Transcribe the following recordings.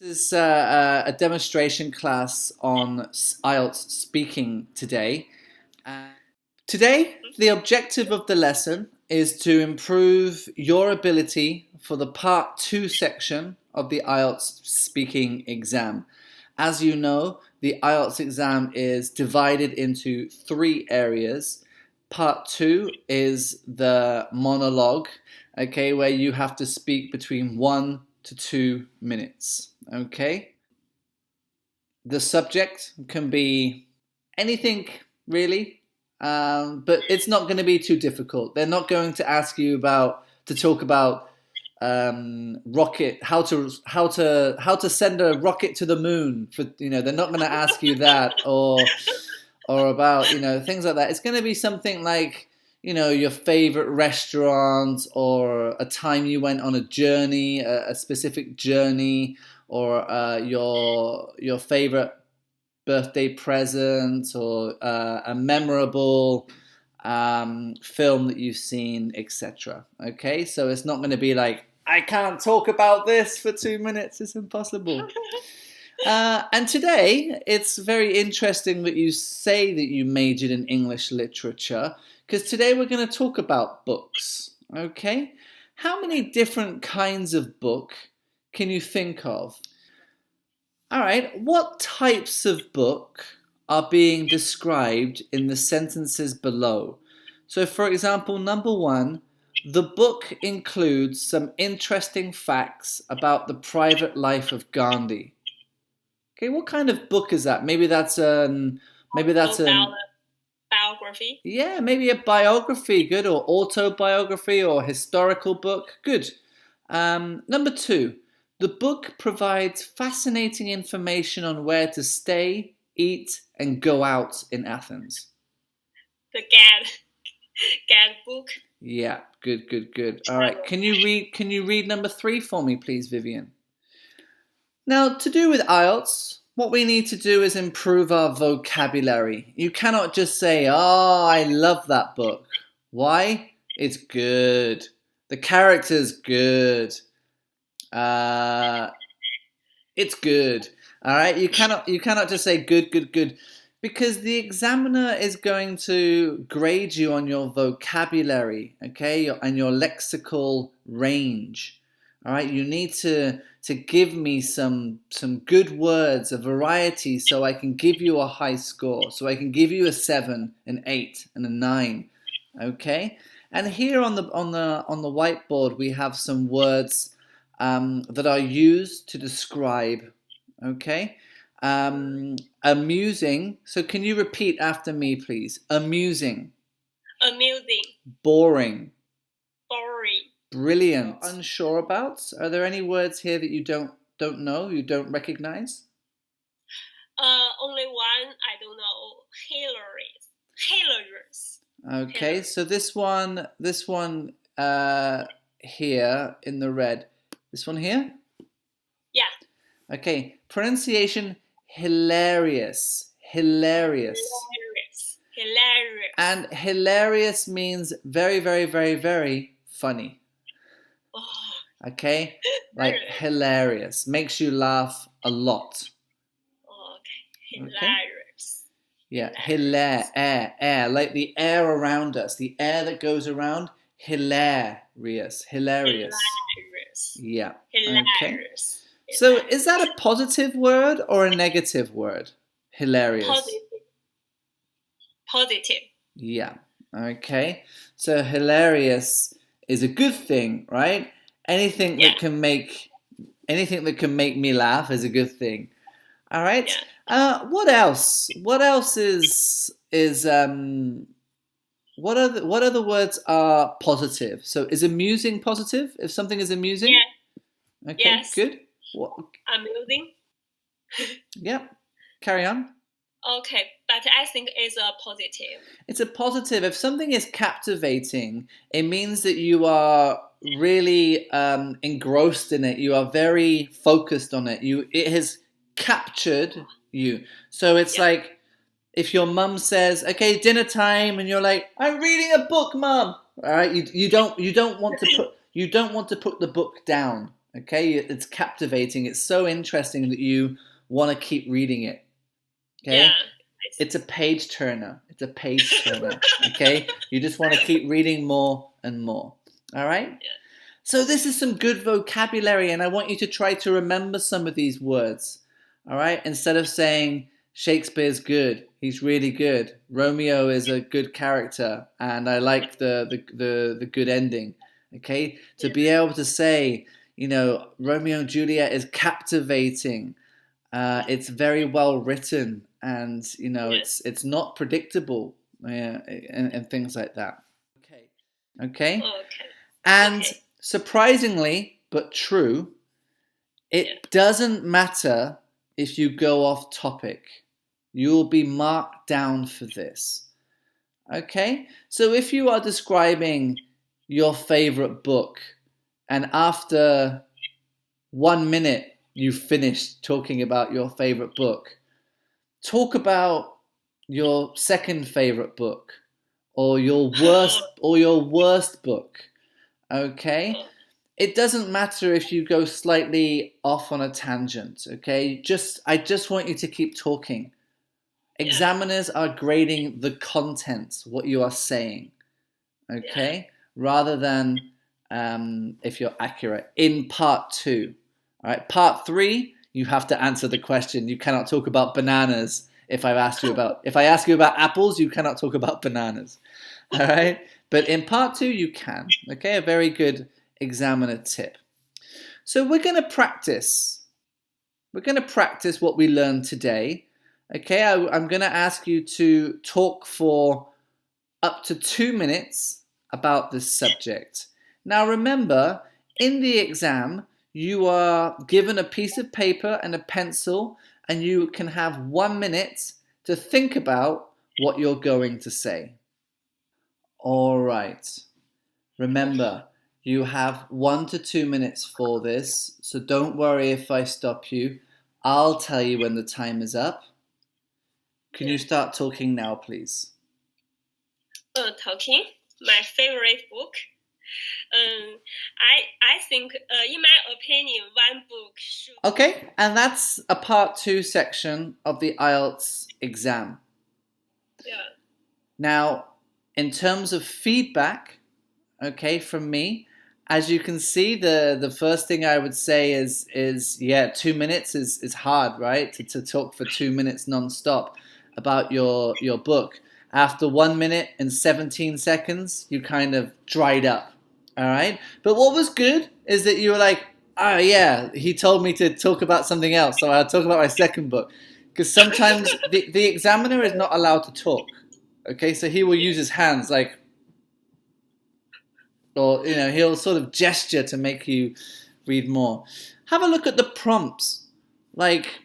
This is a demonstration class on IELTS speaking today. Today, the objective of the lesson is to improve your ability for the Part 2 section of the IELTS speaking exam. As you know, the IELTS exam is divided into 3 areas. Part 2 is the monologue, okay, where you have to speak between 1 to 2 minutes. Okay, the subject can be anything really, but it's not going to be too difficult. They're not going to ask you to talk about rocket, how to send a rocket to the moon. They're not going to ask you that, or about things like that. It's going to be something like your favorite restaurant, or a time you went on a journey, a specific journey, or your favorite birthday present, or a memorable film that you've seen, etc. Okay, so it's not going to be like, I can't talk about this for 2 minutes. It's impossible. And today, it's very interesting that you say that you majored in English literature, because today we're going to talk about books, okay? How many different kinds of book can you think of? All right, what types of book are being described in the sentences below? So, for example, number 1, the book includes some interesting facts about the private life of Gandhi. Okay, what kind of book is that? Maybe that's biography. Yeah, maybe a biography, good, or autobiography, or historical book, good. Number 2, the book provides fascinating information on where to stay, eat, and go out in Athens. The guide book. Yeah, good. All right, can you read number 3 for me, please, Vivian? Now, to do with IELTS, what we need to do is improve our vocabulary. You cannot just say, oh, I love that book. Why? It's good. The character's good. It's good. All right? You cannot just say good. Because the examiner is going to grade you on your vocabulary, okay, and your lexical range. All right, you need to give me some good words, a variety, so I can give you a high score, so I can give you a 7, an 8, and a 9. Okay, and here on the whiteboard we have some words that are used to describe. Okay. Amusing. So can you repeat after me, please? Amusing. Amusing. Boring. Boring. Brilliant. Unsure about? Are there any words here that you don't know, you don't recognize? Only one I don't know. Hilarious. Okay, Hilarious. so this one here in the red. This one here? Yeah. Okay, pronunciation hilarious. Hilarious. And hilarious means very, very, very, very funny. Oh. Okay? Like hilarious. Makes you laugh a lot. Oh, okay. Hilarious. Yeah, air. Like the air around us. The air that goes around. Hilarious. Yeah. Okay. So is that a positive word or a negative word? Hilarious. Positive. Yeah. Okay. So hilarious is a good thing, right? Anything that can make me laugh is a good thing. All right. Yeah. What else? What other words are positive? So is amusing positive? If something is amusing? Yeah. Okay, yes. Good. Amusing. Yep. Carry on. Okay, but I think it's a positive. It's a positive. If something is captivating, it means that you are really engrossed in it. You are very focused on it. It has captured you. So it's like if your mum says, "Okay, dinner time," and you're like, "I'm reading a book, Mum." All right, you don't want to put the book down. Okay, it's captivating. It's so interesting that you want to keep reading it. Okay, Yeah. it's a page turner. It's a page turner. Okay, you just want to keep reading more and more. All right. Yeah. So this is some good vocabulary, and I want you to try to remember some of these words. All right, instead of saying Shakespeare's good, he's really good. Romeo is a good character, and I like the good ending. Okay, to be able to say, Romeo and Juliet is captivating. It's very well written, and it's not predictable, and things like that. Okay, okay, Okay. and Okay. surprisingly but true, it doesn't matter if you go off topic. You'll be marked down for this. Okay? So if you are describing your favorite book and after 1 minute you've finished talking about your favorite book, talk about your second favorite book or your worst book. Okay? It doesn't matter if you go slightly off on a tangent, okay? I just want you to keep talking. Examiners are grading the content, what you are saying, okay? Rather than if you're accurate. In part 2, all right? Part 3, you have to answer the question. You cannot talk about bananas. If I ask you about apples, you cannot talk about bananas, all right? But in part 2, you can, okay? A very good examiner tip. So we're going to practice. We're going to practice what we learned today. Okay, I'm going to ask you to talk for up to 2 minutes about this subject. Now remember, in the exam, you are given a piece of paper and a pencil, and you can have 1 minute to think about what you're going to say. All right. Remember, you have 1 to 2 minutes for this, so don't worry if I stop you. I'll tell you when the time is up. Can you start talking now, please? Talking. My favorite book. I think, in my opinion, one book should. Okay, and that's a part 2 section of the IELTS exam. Yeah. Now, in terms of feedback, okay, from me, as you can see, the first thing I would say is 2 minutes is hard, right? To talk for 2 minutes non-stop about your book. After 1 minute and 17 seconds, you kind of dried up, all right? But what was good is that you were like, oh yeah, he told me to talk about something else, so I'll talk about my second book. Because sometimes the examiner is not allowed to talk, okay? So he will use his hands like, or he'll sort of gesture to make you read more. Have a look at the prompts. Like,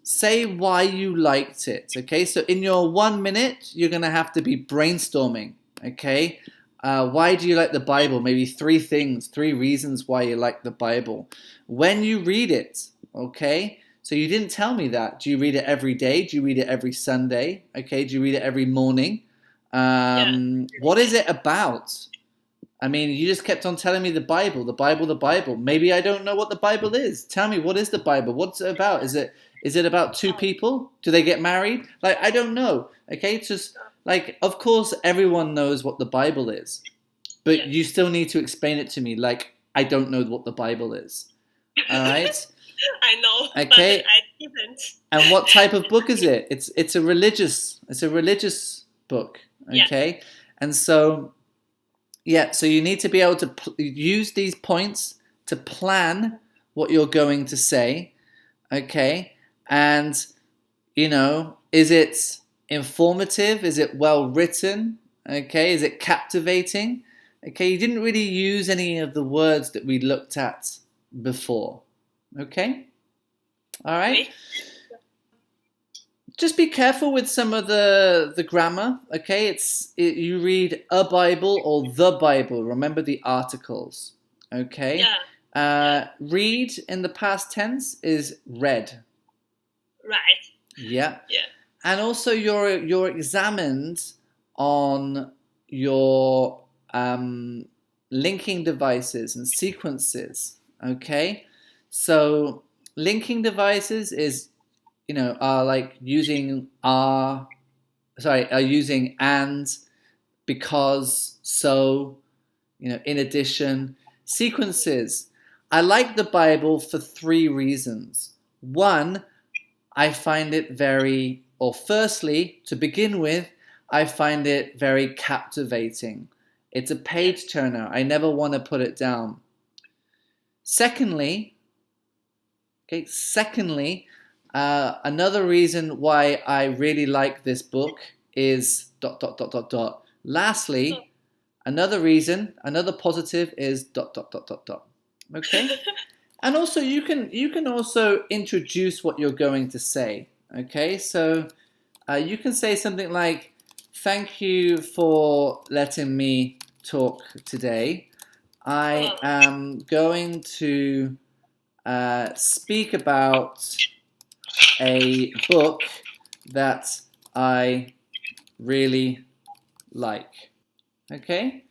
say why you liked it, okay? So in your 1 minute, you're going to have to be brainstorming, okay? Why do you like the Bible? Maybe 3 things, 3 reasons why you like the Bible. When you read it, okay? So you didn't tell me that. Do you read it every day? Do you read it every Sunday? Okay, do you read it every morning? What is it about? I mean, you just kept on telling me the Bible, the Bible, the Bible. Maybe I don't know what the Bible is. Tell me, what is the Bible? What's it about? Is it about 2 people? Do they get married? Like, I don't know. Okay, it's just like, of course, everyone knows what the Bible is, but you still need to explain it to me. Like, I don't know what the Bible is. All right. I know. Okay. But I didn't. And what type of book is it? It's a religious book. Okay. Yeah. And so. Yeah, so you need to be able to use these points to plan what you're going to say, okay? And, is it informative? Is it well written? Okay, is it captivating? Okay, you didn't really use any of the words that we looked at before, okay? All right? Just be careful with some of the grammar, okay? You read a Bible or the Bible. Remember the articles, okay? Yeah. Read in the past tense is read. Right. Yeah. Yeah. And also you're examined on your linking devices and sequences, Okay, so linking devices is, are like using are using and, because, so, in addition. Sequences. I like the Bible for three reasons. One, I find it very, or firstly, to begin with, I find it very captivating. It's a page turner. I never want to put it down. Secondly, another reason why I really like this book is dot dot dot dot dot. Lastly, another reason, another positive is dot dot dot dot dot. Okay? And also you can also introduce what you're going to say. Okay? So you can say something like, "Thank you for letting me talk today. I am going to speak about a book that I really like." Okay?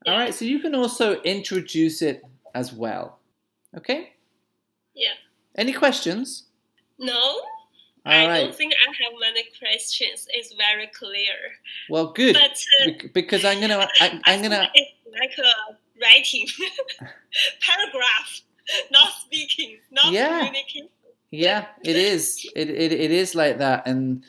All right, so you can also introduce it as well. Okay? Yeah. Any questions? No, I don't think I have many questions. It's very clear. Well, good. But because I'm gonna. it's like a writing paragraph, not speaking, not communicating. Yeah, it is. It is like that, and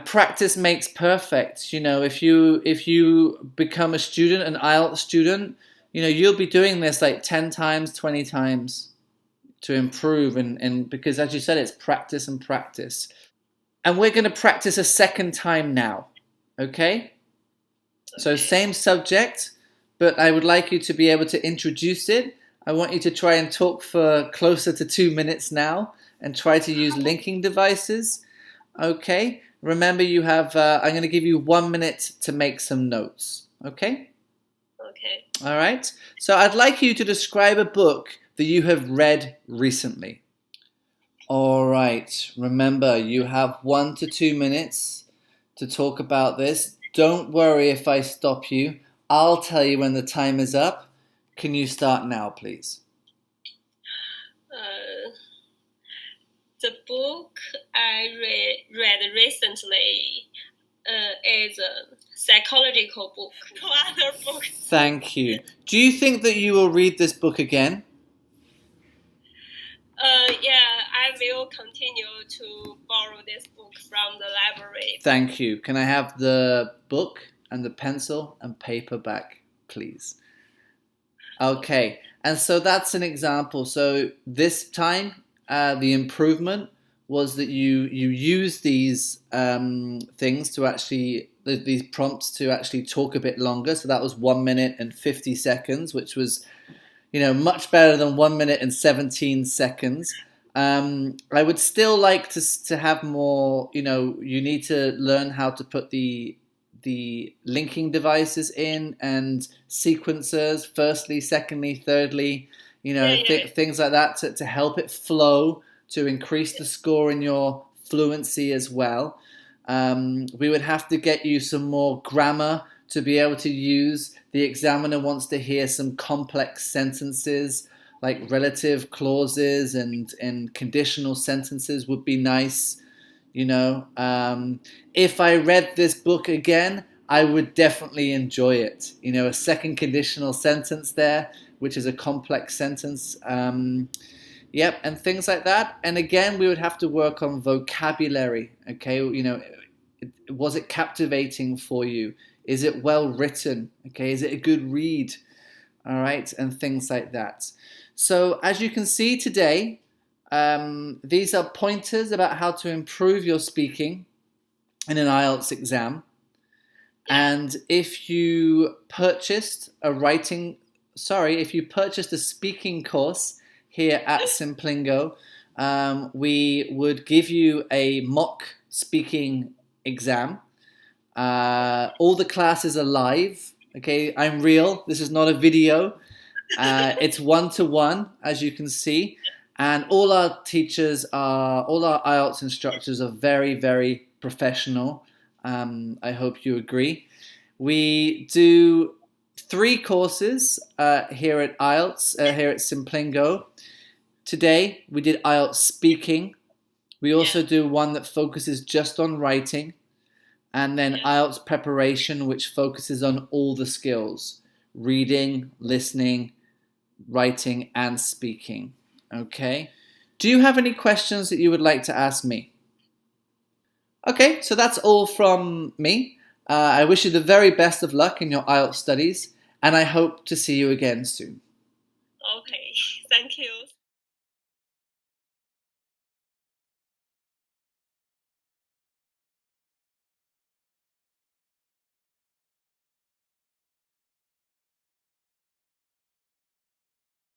practice makes perfect. If you become a student, an IELTS student, you'll be doing this like 10 times, 20 times to improve, and because, as you said, it's practice and practice. And we're going to practice a second time now. Okay? So same subject, but I would like you to be able to introduce it. I want you to try and talk for closer to 2 minutes now and try to use linking devices. Okay? Remember, you have, I'm going to give you 1 minute to make some notes. Okay? Okay. All right. So I'd like you to describe a book that you have read recently. All right. Remember, you have 1 to 2 minutes to talk about this. Don't worry if I stop you. I'll tell you when the time is up. Can you start now, please? The book I read recently is a psychological book. No other book. Thank you. Do you think that you will read this book again? Yeah, I will continue to borrow this book from the library. Thank you. Can I have the book and the pencil and paper back, please? Okay, and so that's an example. So this time, the improvement was that you use these things to actually, these prompts to actually talk a bit longer. So that was 1 minute and 50 seconds, which was, much better than 1 minute and 17 seconds. I would still like to have more. You need to learn how to put the linking devices in and sequencers, firstly, secondly, thirdly, things like that to help it flow, to increase the score in your fluency as well. We would have to get you some more grammar to be able to use. The examiner wants to hear some complex sentences, like relative clauses and conditional sentences would be nice. If I read this book again, I would definitely enjoy it. A second conditional sentence there, which is a complex sentence. Yep, and things like that. And again, we would have to work on vocabulary. Okay, was it captivating for you? Is it well written? Okay, is it a good read? All right, and things like that. So as you can see today, these are pointers about how to improve your speaking in an IELTS exam. And if you purchased a speaking course here at Simplingo, we would give you a mock speaking exam. All the classes are live. Okay, I'm real. This is not a video. It's 1-to-1, as you can see. And all our IELTS instructors are very, very professional. I hope you agree. We do 3 courses here at IELTS, here at Simplingo. Today we did IELTS speaking. We also do one that focuses just on writing, and then IELTS preparation, which focuses on all the skills: reading, listening, writing, and speaking. Okay? Do you have any questions that you would like to ask me? Okay, so that's all from me. I wish you the very best of luck in your IELTS studies, and I hope to see you again soon. Okay, thank you.